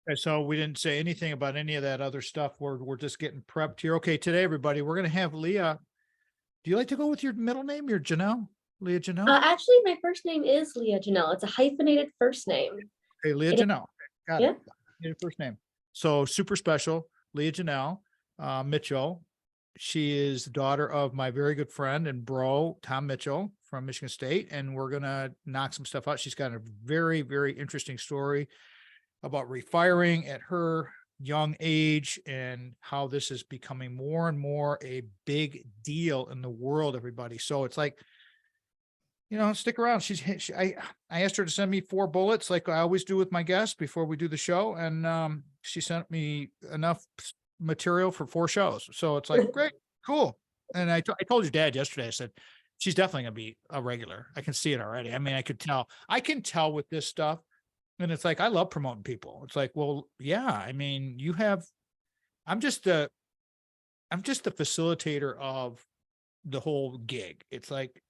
And so we didn't say anything about any of that other stuff. We're just getting prepped here. Okay, today, everybody, we're going to have Leah. Do you like to go with your middle name, your Janelle? Lea-Janell? Actually, my first name is Lea-Janell. It's a hyphenated first name. Okay, Lea-Janell. Got Yeah. it. Your first name. So super special, Lea-Janell Mitchell. She is the daughter of my very good friend and bro, Tom Mitchell from Michigan State. And we're going to knock some stuff out. She's got a very, very interesting story about refiring at her young age and how this is becoming more and more a big deal in the world, everybody. So it's like, stick around. I asked her to send me 4 bullets like I always do with my guests before we do the show. And she sent me enough material for 4 shows. So it's like, great, cool. And I told your dad yesterday, I said, she's definitely going to be a regular. I can see it already. I mean, I can tell with this stuff. And it's like, I love promoting people. It's like, well, yeah, I mean, I'm just the facilitator of the whole gig. It's like,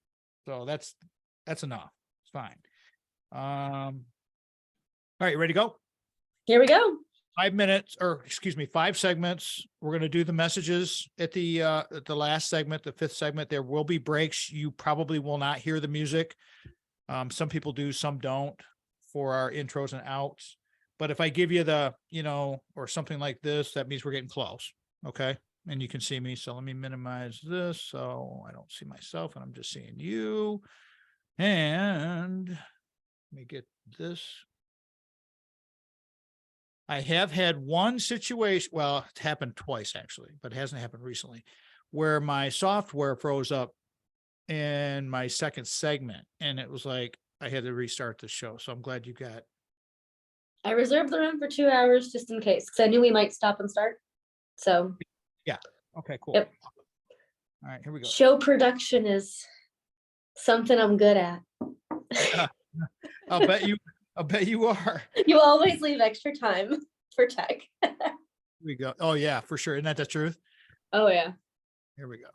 so that's enough. It's fine. All right, you ready to go? Here we go. 5 minutes, or excuse me, 5 segments. We're going to do the messages at the last segment, the 5th segment. There will be breaks. You probably will not hear the music. Some people do, some don't, for our intros and outs. But if I give you or something like this, that means we're getting close. Okay. And you can see me. So let me minimize this so I don't see myself and I'm just seeing you. And let me get this. I have had one situation, well, it's happened twice actually, but it hasn't happened recently, where my software froze up in my second segment. And it was like, I had to restart the show. So I'm glad you got. I reserved the room for 2 hours just in case, because I knew we might stop and start. So. Yeah. Okay, cool. Yep. All right, here we go. Show production is something I'm good at. I'll bet you are. You always leave extra time for tech. Here we go. Oh yeah, for sure. Isn't that the truth? Oh yeah. Here we go.